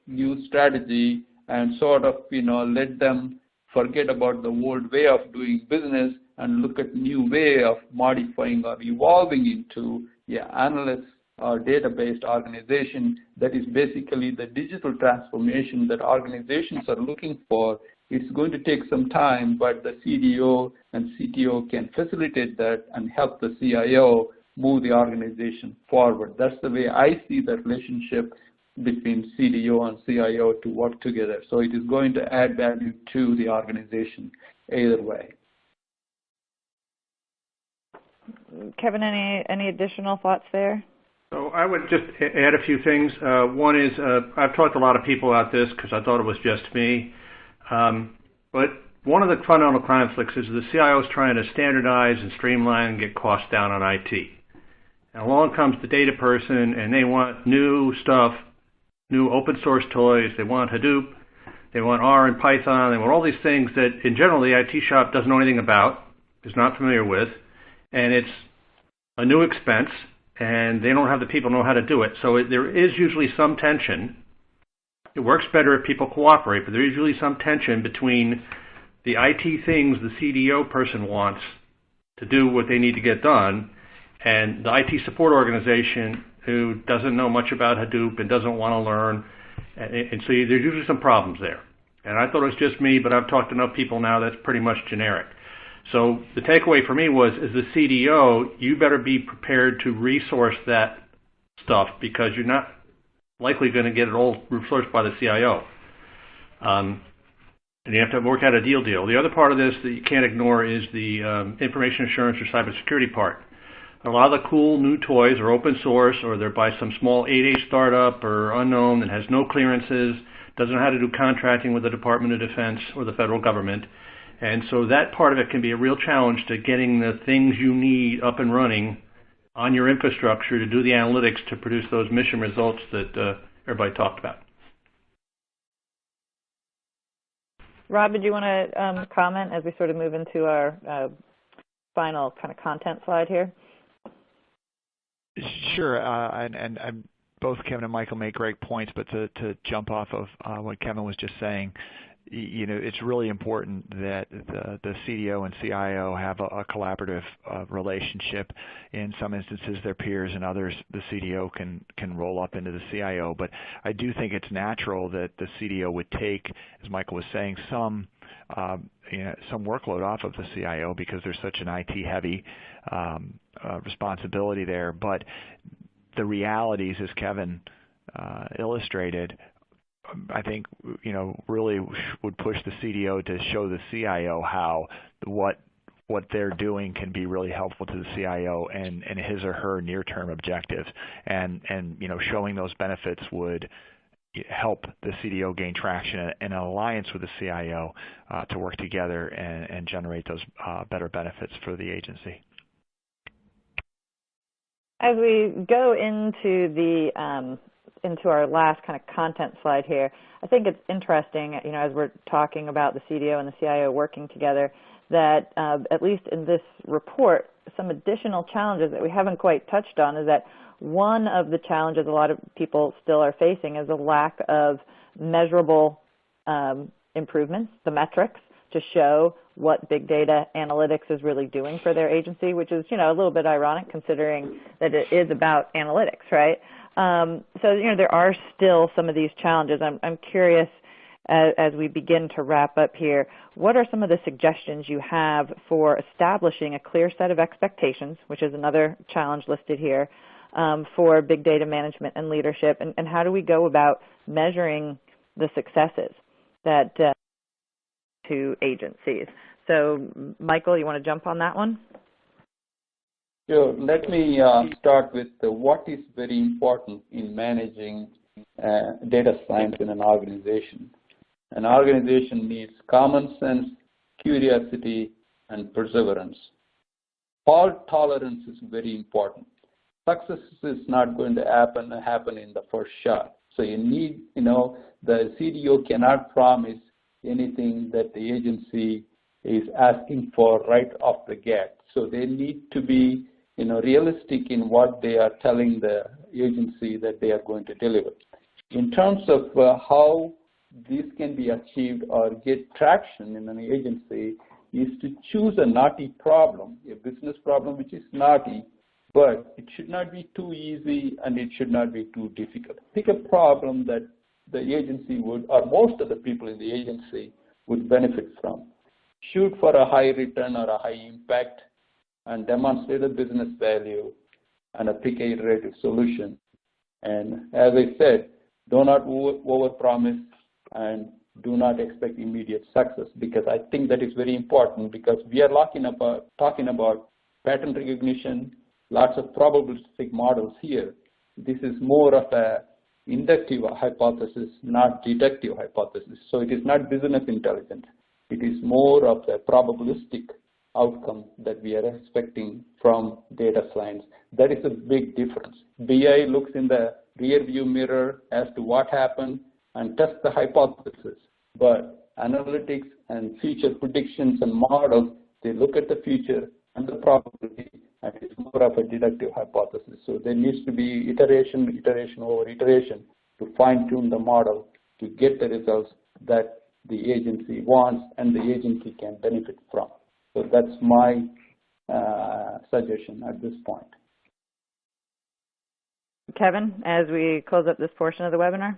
new strategy and sort of let them forget about the old way of doing business and look at new way of modifying or evolving into analysts or data-based organization. That is basically the digital transformation that organizations are looking for. It's going to take some time, but the CDO and CTO can facilitate that and help the CIO move the organization forward. That's the way I see the relationship between CDO and CIO to work together. So it is going to add value to the organization either way. Kevin, any additional thoughts there? So I would just add a few things. One is I've talked to a lot of people about this because I thought it was just me. But one of the fundamental conflicts is the CIO is trying to standardize and streamline and get costs down on IT. And along comes the data person, and they want new stuff, new open source toys. They want Hadoop. They want R and Python. They want all these things that, in general, the IT shop doesn't know anything about, is not familiar with, and it's a new expense, and they don't have the people who know how to do it. So there is usually some tension. It works better if people cooperate, but there is usually some tension between the IT things the CDO person wants to do what they need to get done and the IT support organization who doesn't know much about Hadoop and doesn't want to learn. And so there's usually some problems there. And I thought it was just me, but I've talked to enough people now that's pretty much generic. So the takeaway for me was, as the CDO, you better be prepared to resource that stuff because you're not likely going to get it all resourced by the CIO. And you have to work out a deal. The other part of this that you can't ignore is the information assurance or cybersecurity part. A lot of the cool new toys are open source, or they're by some small 8A startup or unknown that has no clearances, doesn't know how to do contracting with the Department of Defense or the federal government. And so that part of it can be a real challenge to getting the things you need up and running on your infrastructure to do the analytics to produce those mission results that everybody talked about. Rob, did you want to comment as we sort of move into our final kind of content slide here? Sure, and both Kevin and Michael make great points, but to jump off of what Kevin was just saying, it's really important that the CDO and CIO have a collaborative relationship. In some instances, they're peers, and others, the CDO can roll up into the CIO. But I do think it's natural that the CDO would take, as Michael was saying, some workload off of the CIO because there's such an IT-heavy responsibility there. But the realities, as Kevin illustrated, I think really would push the CDO to show the CIO how what they're doing can be really helpful to the CIO and his or her near-term objectives, and showing those benefits would help the CDO gain traction and an alliance with the CIO to work together and generate those better benefits for the agency. As we go into our last kind of content slide here, I think it's interesting, as we're talking about the CDO and the CIO working together, that at least in this report, some additional challenges that we haven't quite touched on is that one of the challenges a lot of people still are facing is a lack of measurable improvements, the metrics, to show what big data analytics is really doing for their agency, which is, a little bit ironic considering that it is about analytics, right? So there are still some of these challenges. I'm curious, as we begin to wrap up here, what are some of the suggestions you have for establishing a clear set of expectations, which is another challenge listed here, for big data management and leadership, and how do we go about measuring the successes that to agencies? So, Michael, you want to jump on that one? Sure. Let me start with what is very important in managing data science in an organization. An organization needs common sense, curiosity, and perseverance. fault tolerance is very important. Success is not going to happen in the first shot. So you need, the CDO cannot promise anything that the agency is asking for right off the get. So they need to be, realistic in what they are telling the agency that they are going to deliver. In terms of how this can be achieved or get traction in an agency is to choose a naughty problem, a business problem which is naughty, but it should not be too easy and it should not be too difficult. Pick a problem that the agency would, or most of the people in the agency would benefit from. Shoot for a high return or a high impact and demonstrate a business value and pick a iterative solution. And as I said, do not overpromise and do not expect immediate success, because I think that is very important, because we are talking about pattern recognition, lots of probabilistic models here. This is more of a inductive hypothesis, not deductive hypothesis. So it is not business intelligence. It is more of a probabilistic outcome that we are expecting from data science. That is a big difference. BI looks in the rear view mirror as to what happened and test the hypothesis. But analytics and future predictions and models, they look at the future and the probability, and it's more of a deductive hypothesis. So there needs to be iteration over iteration to fine-tune the model to get the results that the agency wants and the agency can benefit from. So that's my suggestion at this point. Kevin, as we close up this portion of the webinar?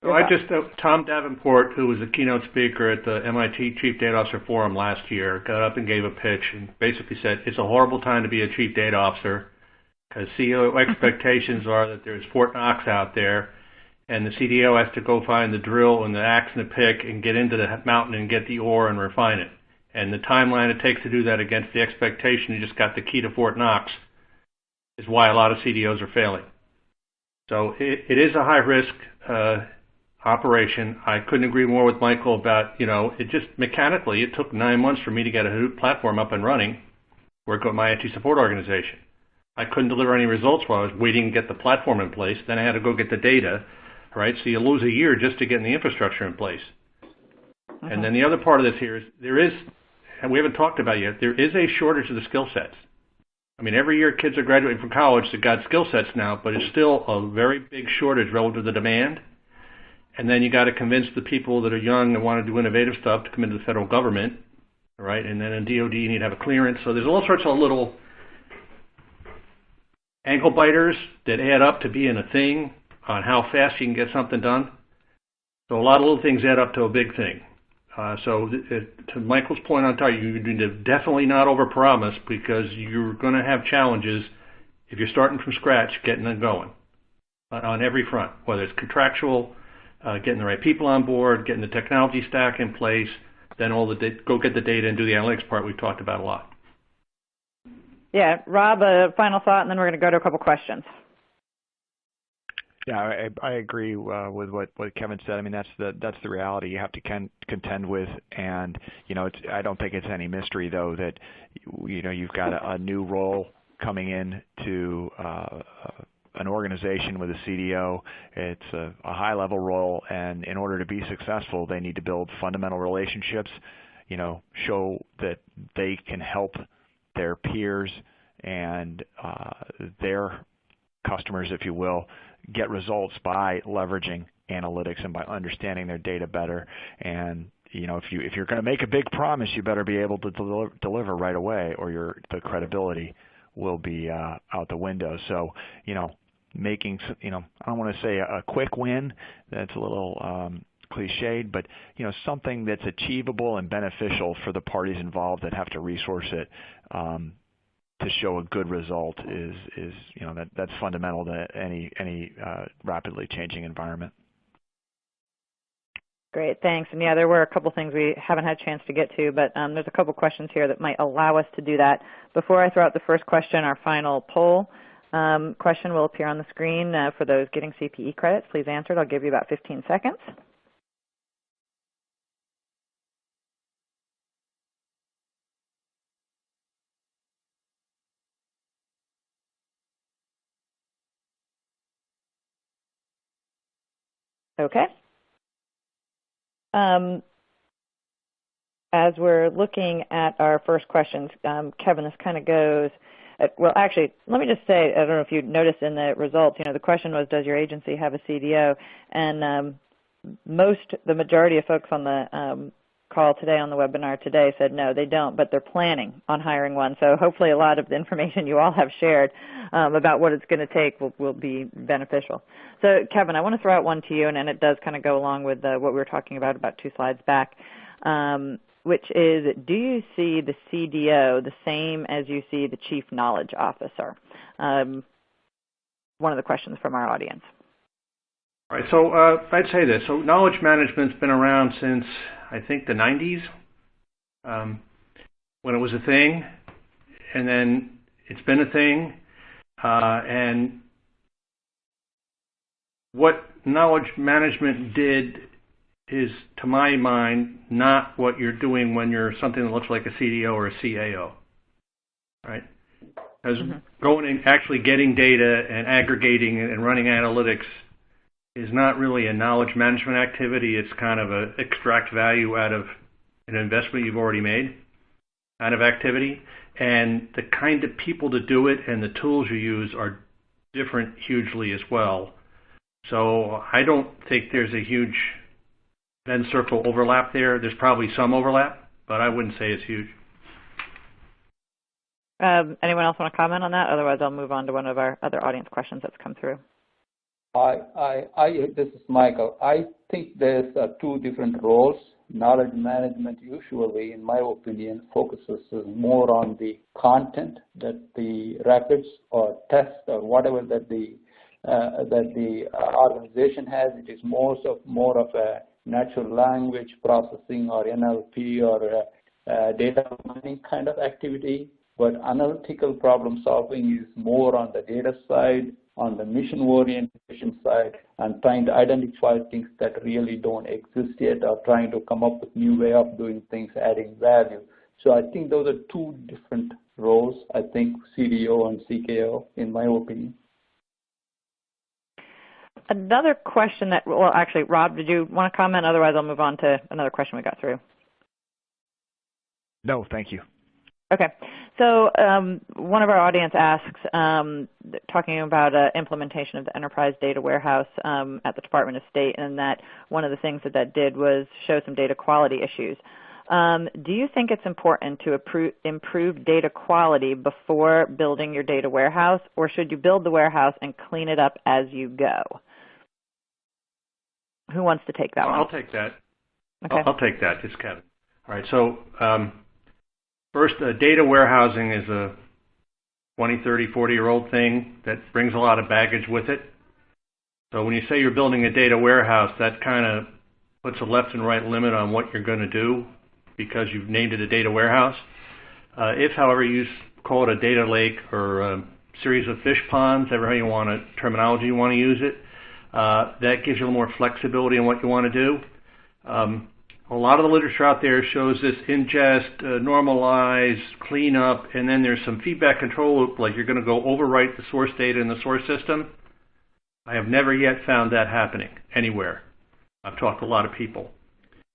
So Tom Davenport, who was a keynote speaker at the MIT Chief Data Officer Forum last year, got up and gave a pitch and basically said, it's a horrible time to be a Chief Data Officer because CEO expectations are that there's Fort Knox out there and the CDO has to go find the drill and the axe and the pick and get into the mountain and get the ore and refine it. And the timeline it takes to do that against the expectation you just got the key to Fort Knox is why a lot of CDOs are failing. So it is a high-risk operation. I couldn't agree more with Michael about, it just mechanically, it took 9 months for me to get a Hadoop platform up and running, work with my IT support organization. I couldn't deliver any results while I was waiting to get the platform in place. Then I had to go get the data, right? So you lose a year just to get the infrastructure in place. And then the other part of this here is, and we haven't talked about it yet, there is a shortage of the skill sets. I mean, every year kids are graduating from college, they've got skill sets now, but it's still a very big shortage relative to the demand. And then you got to convince the people that are young and want to do innovative stuff to come into the federal government, right? And then in DOD you need to have a clearance. So there's all sorts of little ankle biters that add up to being a thing on how fast you can get something done. So a lot of little things add up to a big thing. So to Michael's point on top, you need to definitely not overpromise because you're going to have challenges if you're starting from scratch, getting it going on every front, whether it's contractual, getting the right people on board, getting the technology stack in place, then go get the data and do the analytics part we've talked about a lot. Yeah, Rob, a final thought, and then we're going to go to a couple questions. Yeah, I agree with what Kevin said. I mean, that's the reality you have to contend with, and I don't think it's any mystery though that you've got a new role coming in to an organization with a CDO. It's a high-level role, and in order to be successful, they need to build fundamental relationships. Show that they can help their peers and their customers, if you will, get results by leveraging analytics and by understanding their data better. And if you're going to make a big promise, you better be able to deliver right away, or the credibility will be out the window. So making I don't want to say a quick win. That's a little cliched, but something that's achievable and beneficial for the parties involved that have to resource it. To show a good result is that's fundamental to any rapidly changing environment. Great, thanks. And yeah, there were a couple things we haven't had a chance to get to, but there's a couple questions here that might allow us to do that. Before I throw out the first question, our final poll question will appear on the screen for those getting CPE credits. Please answer it. I'll give you about 15 seconds. Okay. As we're looking at our first questions, Kevin, this kind of goes, well, actually, let me just say, I don't know if you noticed in the results, the question was, does your agency have a CDO? And the majority of folks on the call today, on the webinar today, said no, they don't, but they're planning on hiring one. So hopefully a lot of the information you all have shared about what it's going to take will be beneficial. So Kevin, I want to throw out one to you, and it does kind of go along with what we were talking about 2 slides back, which is, do you see the CDO the same as you see the Chief Knowledge Officer? One of the questions from our audience. All right, so I'd say this. So knowledge management's been around since, I think, the 90s, when it was a thing, and then it's been a thing. And what knowledge management did is, to my mind, not what you're doing when you're something that looks like a CDO or a CAO, right? Because going and actually getting data and aggregating it and running analytics is not really a knowledge management activity. It's kind of a extract value out of an investment you've already made kind of activity. And the kind of people to do it and the tools you use are different hugely as well. So I don't think there's a huge Venn circle overlap there. There's probably some overlap, but I wouldn't say it's huge. Anyone else want to comment on that? Otherwise, I'll move on to one of our other audience questions that's come through. This is Michael. I think there's 2 different roles. Knowledge management usually, in my opinion, focuses more on the content that the records or tests or whatever that the organization has. It is more of a natural language processing or NLP or data mining kind of activity. But analytical problem solving is more on the data side, on the mission orientation side, and trying to identify things that really don't exist yet, or trying to come up with new way of doing things, adding value. So I think those are 2 different roles, I think, CDO and CKO, in my opinion. Another question that, well, actually, Rob, did you want to comment? Otherwise, I'll move on to another question we got through. No, thank you. Okay. So one of our audience asks, talking about implementation of the enterprise data warehouse at the Department of State, and that one of the things that did was show some data quality issues. Do you think it's important to improve data quality before building your data warehouse, or should you build the warehouse and clean it up as you go? Who wants to take that one? I'll take that. Okay. I'll take that. It's Kevin. All right. So first, data warehousing is a 20, 30, 40-year-old thing that brings a lot of baggage with it. So when you say you're building a data warehouse, that kind of puts a left and right limit on what you're going to do because you've named it a data warehouse. If, however, you call it a data lake or a series of fish ponds, however terminology you want to use it, that gives you a little more flexibility in what you want to do. A lot of the literature out there shows this ingest, normalize, clean up, and then there's some feedback control loop, like you're going to go overwrite the source data in the source system. I have never yet found that happening anywhere. I've talked to a lot of people.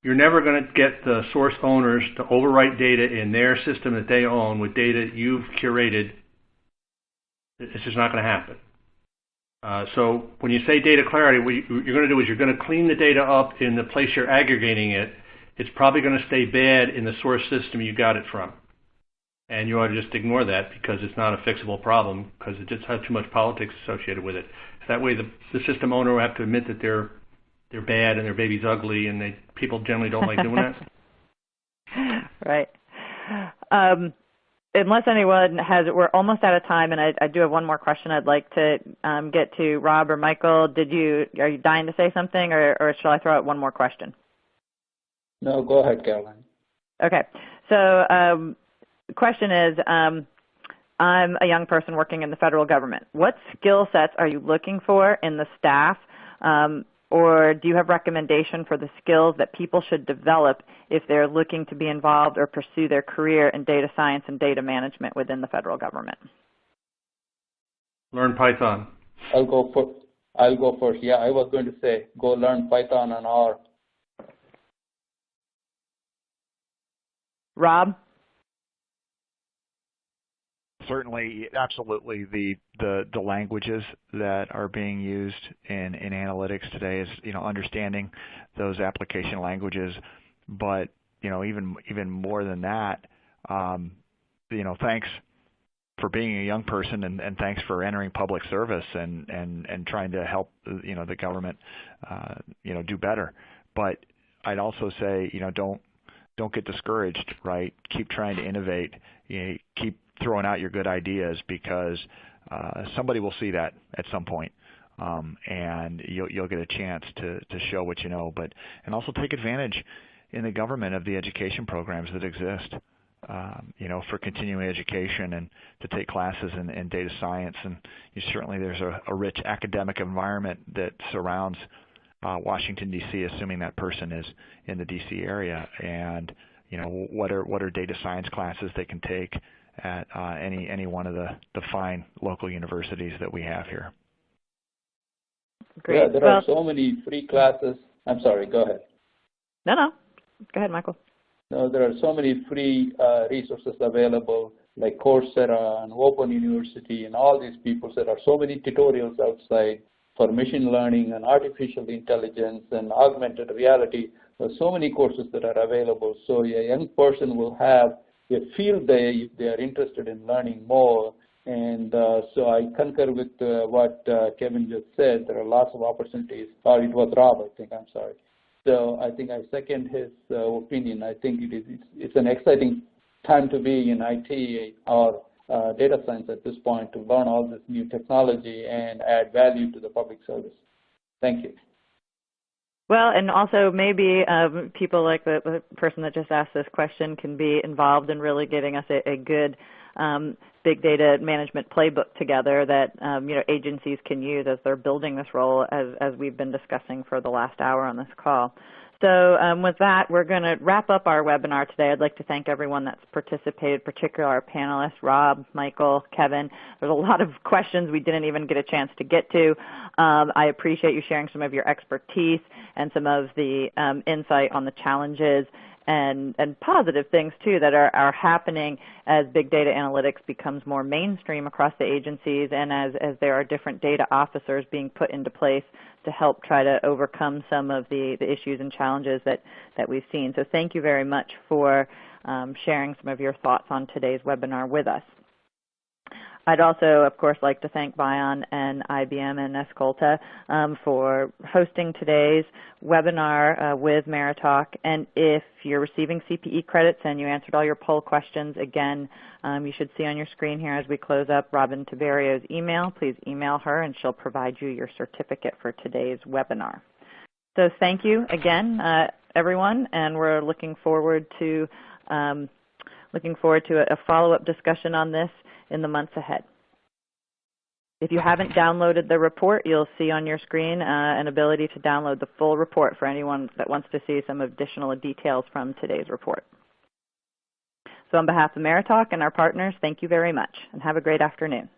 You're never going to get the source owners to overwrite data in their system that they own with data you've curated. It's just not going to happen. So when you say data clarity, what you're going to do is you're going to clean the data up in the place you're aggregating it. It's probably going to stay bad in the source system you got it from. And you ought to just ignore that because it's not a fixable problem because it just has too much politics associated with it. That way the system owner will have to admit that they're bad and their baby's ugly, and people generally don't like doing that. Right. Unless anyone has, we're almost out of time, and I do have one more question I'd like to get to. Rob or Michael, are you dying to say something, or shall I throw out one more question? No, go ahead, Caroline. Okay. So the question is, I'm a young person working in the federal government. What skill sets are you looking for in the staff, or do you have recommendation for the skills that people should develop if they're looking to be involved or pursue their career in data science and data management within the federal government? Learn Python. I'll go I'll go first. Yeah, I was going to say go learn Python and R. Rob? Certainly, absolutely. The languages that are being used in analytics today is understanding those application languages, but even more than that, thanks for being a young person and thanks for entering public service and trying to help the government do better. But I'd also say don't get discouraged, right? Keep trying to innovate. Keep throwing out your good ideas because somebody will see that at some point, and you'll get a chance to show what you know. And also take advantage in the government of the education programs that exist, for continuing education and to take classes in data science. And certainly there's a rich academic environment that surrounds Washington, D.C., assuming that person is in the D.C. area. And what are data science classes they can take at any one of the fine local universities that we have here. Great. Yeah, there are so many free classes. I'm sorry, go ahead. No. Go ahead, Michael. No, there are so many free resources available, like Coursera and Open University and all these people. There are so many tutorials outside for machine learning and artificial intelligence and augmented reality. There are so many courses that are available. So a young person will have a field day if they are interested in learning more. And so I concur with what Kevin just said. There are lots of opportunities. Or it was Rob, I think. I'm sorry. So I think I second his opinion. I think it's an exciting time to be in IT or data science at this point to learn all this new technology and add value to the public service. Thank you. Well, and also maybe people like the person that just asked this question can be involved in really getting us a good big data management playbook together that agencies can use as they're building this role, as we've been discussing for the last hour on this call. So with that, we're going to wrap up our webinar today. I'd like to thank everyone that's participated, particularly our panelists, Rob, Michael, Kevin. There's a lot of questions we didn't even get a chance to get to. I appreciate you sharing some of your expertise and some of the insight on the challenges and positive things, too, that are happening as big data analytics becomes more mainstream across the agencies and as there are different data officers being put into place to help try to overcome some of the issues and challenges that we've seen. So thank you very much for sharing some of your thoughts on today's webinar with us. I'd also, of course, like to thank ViON and IBM and Escolta for hosting today's webinar with Meritalk. And if you're receiving CPE credits and you answered all your poll questions, again, you should see on your screen here as we close up Robin Tiberio's email. Please email her and she'll provide you your certificate for today's webinar. So thank you again, everyone, and we're looking forward to a follow-up discussion on this in the months ahead. If you haven't downloaded the report, you'll see on your screen an ability to download the full report for anyone that wants to see some additional details from today's report. So on behalf of Meritalk and our partners, thank you very much, and have a great afternoon.